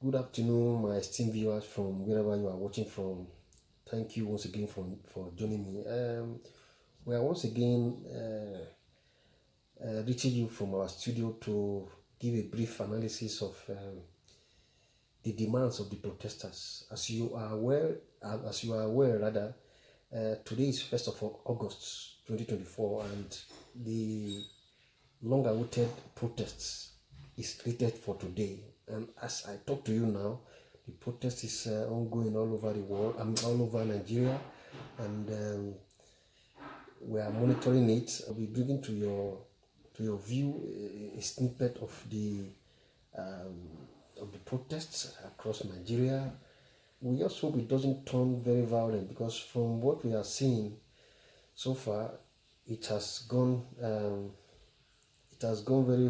Good afternoon, my esteemed viewers from wherever you are watching from. Thank you once again for joining me. We are once again reaching you from our studio to give a brief analysis of the demands of the protesters. As you are aware, rather, today is 1st of August 2024, and the long-awaited protests is slated for today. And as I talk to you now, the protest is ongoing all over the world. All over Nigeria, and we are monitoring it. I'll be bringing to your view a snippet of the protests across Nigeria. We just hope it doesn't turn very violent, because from what we are seeing so far, it has gone. It has gone very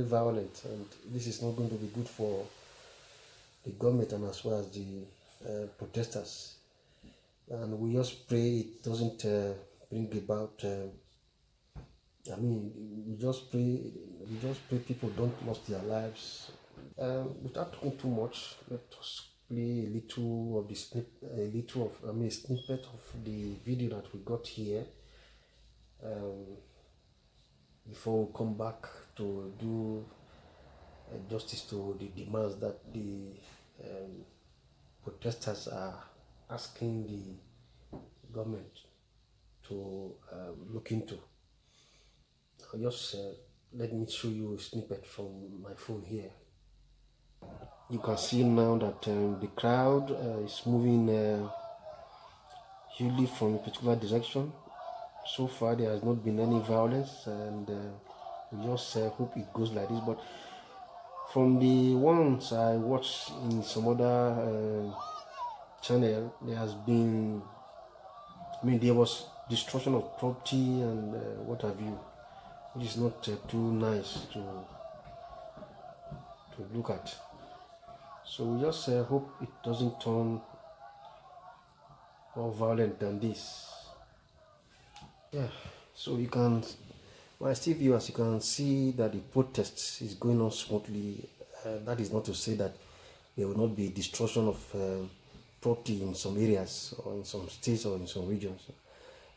violent, and this is not going to be good for the government and as well as the protesters. And we just pray it doesn't bring about. We just pray people don't lose their lives. Without talking too much, let us play a little of a snippet of the video that we got here. Before we come back to do justice to the demands that the protesters are asking the government to look into. Just let me show you a snippet from my phone here. You can see now that the crowd is moving hugely from a particular direction. So far, there has not been any violence, and we just hope it goes like this. But from the ones I watched in some other channel, there has been, there was destruction of property and what have you, which is not too nice to look at. So we just hope it doesn't turn more violent than this. Yeah, so you can, my esteemed viewers, you can see that the protest is going on smoothly. That is not to say that there will not be destruction of property in some areas or in some states or in some regions.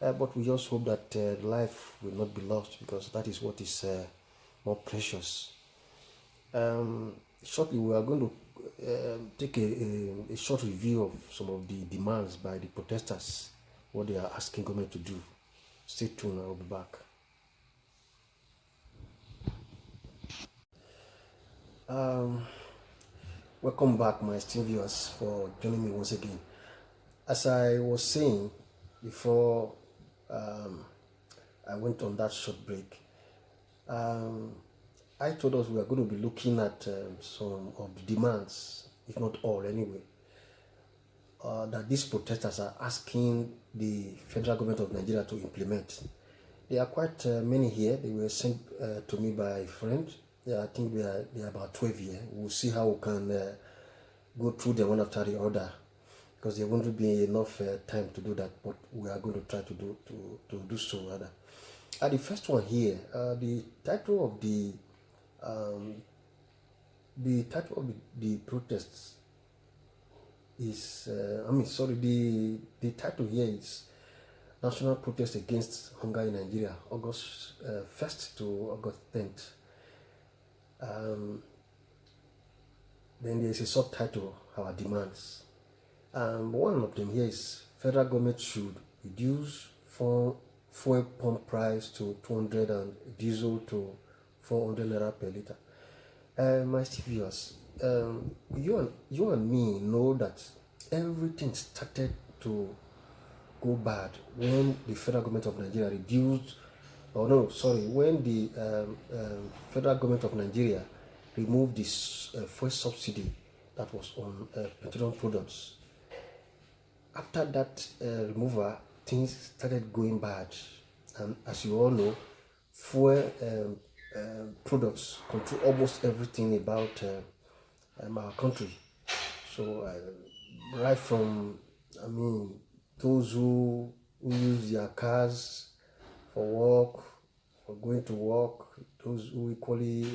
But we just hope that life will not be lost, because that is what is more precious. Shortly, we are going to take a short review of some of the demands by the protesters, what they are asking government to do. Stay tuned, I will be back. Welcome back, my esteemed viewers, for joining me once again. As I was saying before I went on that short break, I told us we are going to be looking at some of the demands, if not all anyway, that these protesters are asking the federal government of Nigeria to implement. There are quite many here. They were sent to me by a friend. Yeah, I think they are about 12 here. We'll see how we can go through them one after the other, because there won't be enough time to do that, but we are going to try to do so rather. The first one here, the title of the protests is the title here is National Protest Against Hunger in Nigeria, August 1st to August 10th. Then there is a subtitle, Our Demands. One of them here is federal government should reduce fuel pump price to 200 and diesel to 400 naira per liter. My viewers, you and me know that everything started to go bad when the federal government of Nigeria when the federal government of Nigeria removed this fuel subsidy that was on petroleum products. After that removal, things started going bad, and as you all know, fuel products control almost everything about our country. So right from, those who use their cars for work, for going to work, those who equally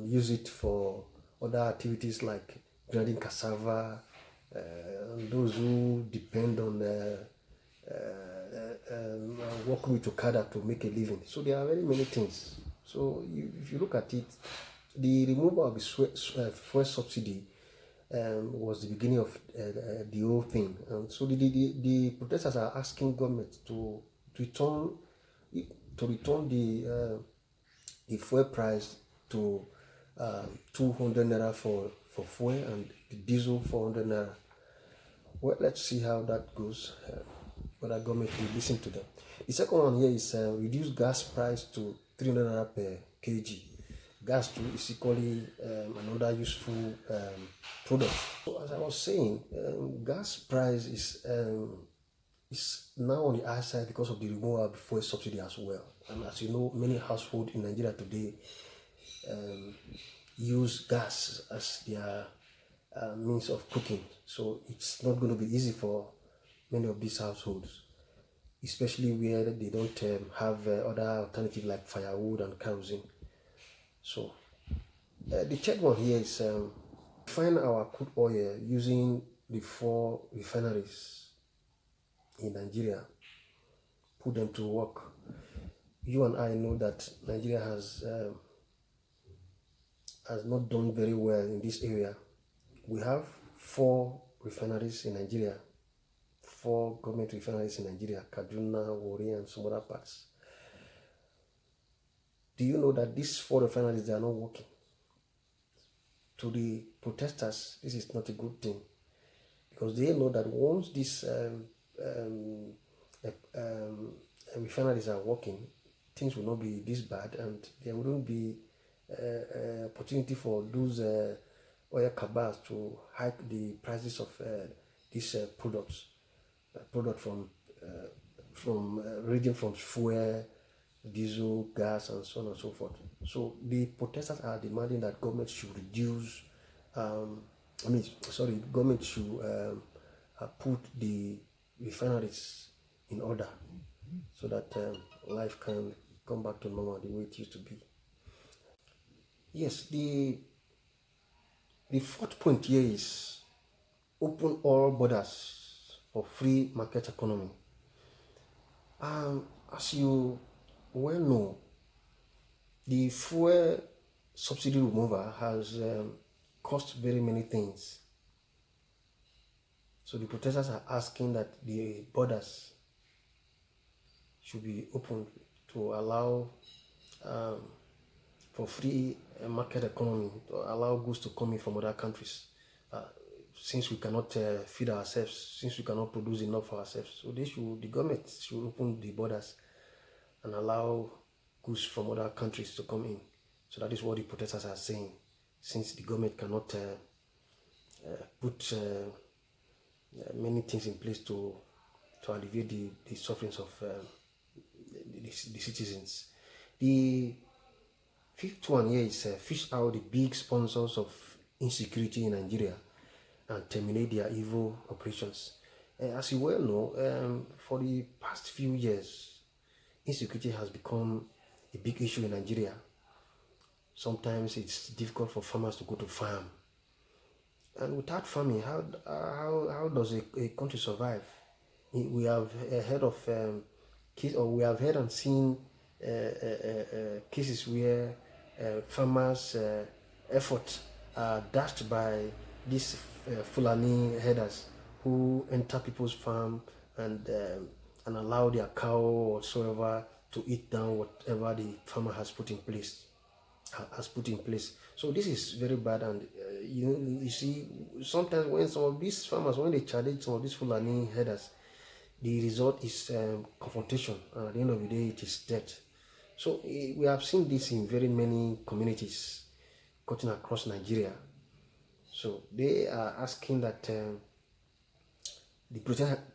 use it for other activities like grinding cassava, those who depend on working with Okada to make a living. So there are very many things. So if you look at it, the removal of the fuel subsidy was the beginning of the whole thing. And so the protesters are asking government to return the fuel price to 200 naira for fuel and the diesel 400 naira. Well, let's see how that goes. Whether government will listen to them. The second one here is reduce gas price to 300 naira per kg. Gas too is equally another useful product. So as I was saying, gas price is now on the high side because of the removal of the fuel subsidy as well. And as you know, many households in Nigeria today use gas as their means of cooking. So it's not going to be easy for many of these households, especially where they don't have other alternatives like firewood and kerosene. So the third one here is refine our crude oil using the 4 refineries in Nigeria, put them to work. You and I know that Nigeria has not done very well in this area. We have 4 refineries in Nigeria, 4 government refineries in Nigeria, Kaduna, Warri, and some other parts. Do you know that these 4 refineries, they are not working? To the protesters, this is not a good thing, because they know that once these refineries are working, things will not be this bad, and there wouldn't be opportunity for those oil cabals to hike the prices of these products ranging from fuel, diesel, gas, and so on and so forth. So the protesters are demanding that government should reduce. Government should put the refineries in order so that life can come back to normal the way it used to be. Yes, the fourth point here is open all borders for free market economy. As you well know, the fuel subsidy removal has cost very many things. So the protesters are asking that the borders should be opened to allow for free market economy, to allow goods to come in from other countries. Since we cannot feed ourselves, since we cannot produce enough for ourselves, so the government should open the borders and allow goods from other countries to come in. So that is what the protesters are saying. Since the government cannot put many things in place to alleviate the sufferings of the citizens. The fifth one here is fish out the big sponsors of insecurity in Nigeria and terminate their evil operations. As you well know, for the past few years, insecurity has become a big issue in Nigeria. Sometimes it's difficult for farmers to go to farm. And without farming, how does a country survive? We have heard of we have heard and seen cases where farmers' efforts are dashed by these Fulani herders who enter people's farm and allow their cow or whatsoever to eat down whatever the farmer has put in place. So this is very bad, and you see, sometimes when some of these farmers, when they challenge some of these Fulani herders, the result is confrontation, and at the end of the day, it is death. So we have seen this in very many communities cutting across Nigeria. So they are asking that the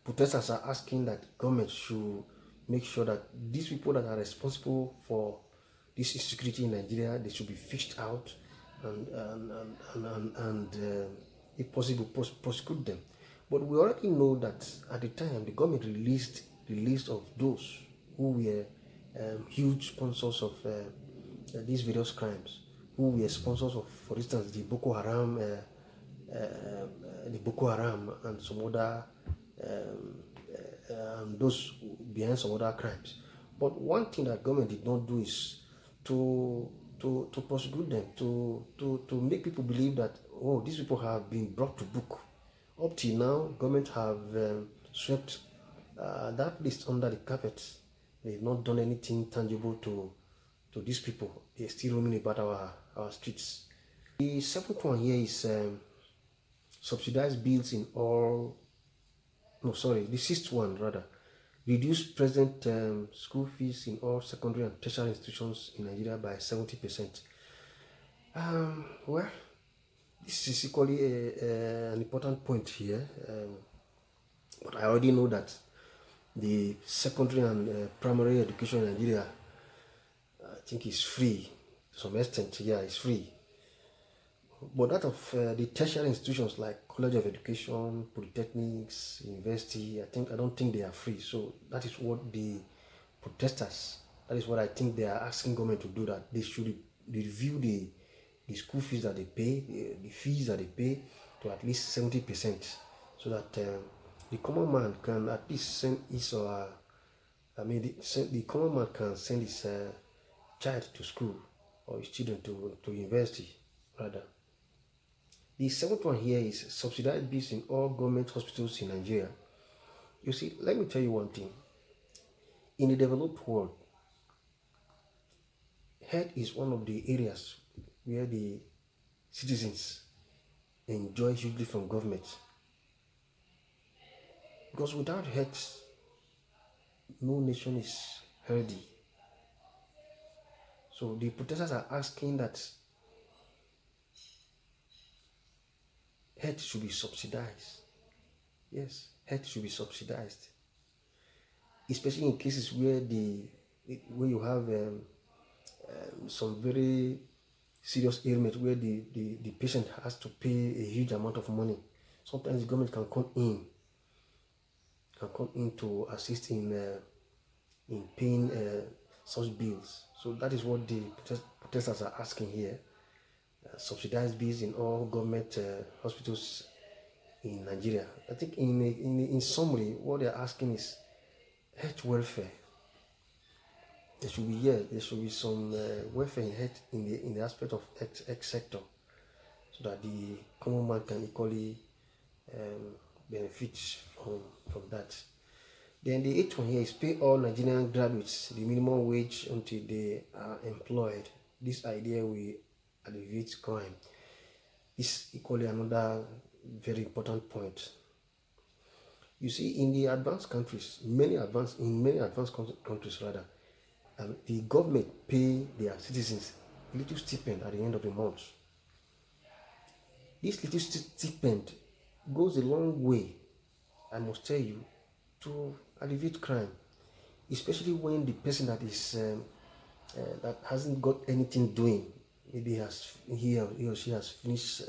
protesters are asking that government should make sure that these people that are responsible for this insecurity in Nigeria, they should be fished out and if possible, prosecute them. But we already know that at the time the government released the list of those who were huge sponsors of these various crimes. who were sponsors of, for instance, the Boko Haram and some other and those behind some other crimes. But one thing that government did not do is to to prosecute them, to make people believe that, oh, these people have been brought to book. Up till now, government have swept that list under the carpet. They've not done anything tangible to these people. They're still roaming about our streets. The seventh one here is subsidized bills in all. No, sorry, the sixth one rather. Reduce present school fees in all secondary and tertiary institutions in Nigeria by 70%. Well, this is equally an important point here. But I already know that the secondary and primary education in Nigeria, I think, is free to some extent. Yeah, it's free. But that of the tertiary institutions like College of Education, polytechnics, university, I don't think they are free. So that is what the protesters, that is what I think they are asking government to do, that they should review the school fees that they pay, the fees that they pay to at least 70%, so that the common man can at least send his or her, the common man can send his child to school or his children to university rather. The seventh one here is subsidized bills in all government hospitals in Nigeria. You see, let me tell you one thing. In the developed world, health is one of the areas where the citizens enjoy hugely from government. Because without health, no nation is healthy. So the protesters are asking that health should be subsidized. Yes, health should be subsidized, especially in cases where you have some very serious ailment where the patient has to pay a huge amount of money. Sometimes the government can come in to assist in paying such bills. So that is what the protesters are asking here. Subsidized bills in all government hospitals in Nigeria. I think in summary, what they're asking is health welfare. There should be some welfare in health in the aspect of health sector, so that the common man can equally benefit from that. Then the eighth one here is pay all Nigerian graduates the minimum wage until they are employed. This idea will alleviate crime. Is equally another very important point. You see, in the advanced countries, many advanced countries rather, the government pay their citizens little stipend at the end of the month. This little stipend goes a long way, I must tell you, to alleviate crime, especially when the person that is that hasn't got anything doing, maybe he or she has finished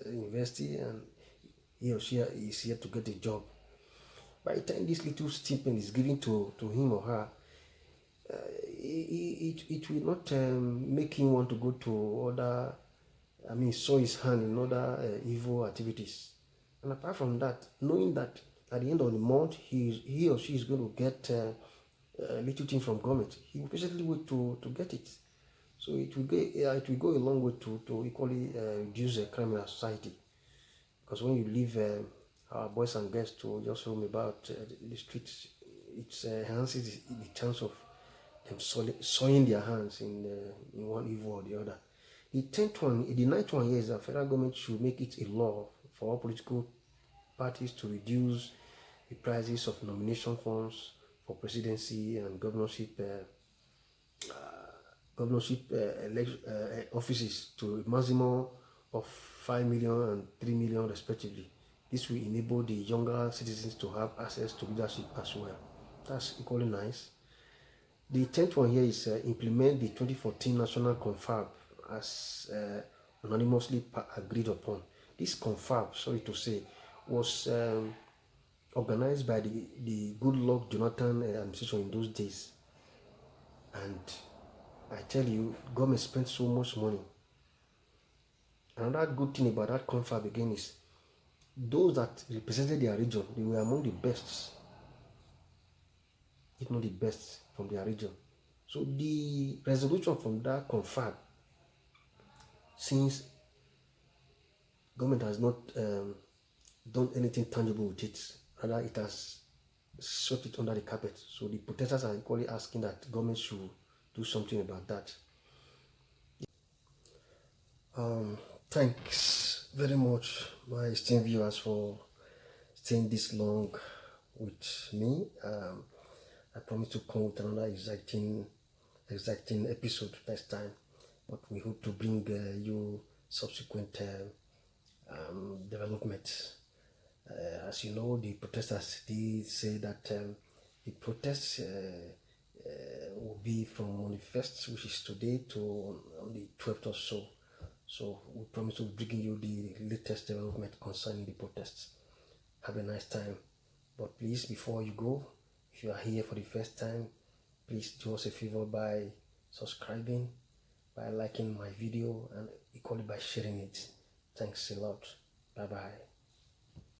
university and he or she is here to get a job. By the time this little stipend is given to him or her, it will not make him want to go to other, sow his hand in other evil activities. And apart from that, knowing that at the end of the month he or she is going to get a little thing from government, he will patiently wait to get it. So it will go a long way to equally reduce crime in our society. Because when you leave our boys and girls to just roam about the streets, it enhances the chance of them sowing their hands in one evil or the other. The ninth one here is that federal government should make it a law for all political parties to reduce the prices of nomination forms for presidency and governorship offices to a maximum of 5 million and 3 million respectively. This will enable the younger citizens to have access to leadership as well. That's equally nice. The 10th one here is implement the 2014 National Confab as unanimously agreed upon. This confab, sorry to say, was organized by the Goodluck Jonathan administration in those days. And I tell you, government spent so much money Another good thing about that confab again is those that represented their region, they were among the best, if not the best, from their region. So the resolution from that confab, since government has not done anything tangible with it, rather it has swept it under the carpet. So the protesters are equally asking that government should do something about that. Thanks very much, my esteemed viewers, for staying this long with me. I promise to come with another exciting episode next time, but we hope to bring you subsequent developments. As you know, the protesters did say that the protests will be from on the 1st, which is today, to on the 12th or so. So we promise to bring you the latest development concerning the protests. Have a nice time. But please, before you go, if you are here for the first time, please do us a favor by subscribing, by liking my video, and equally by sharing it. Thanks a lot. Bye bye.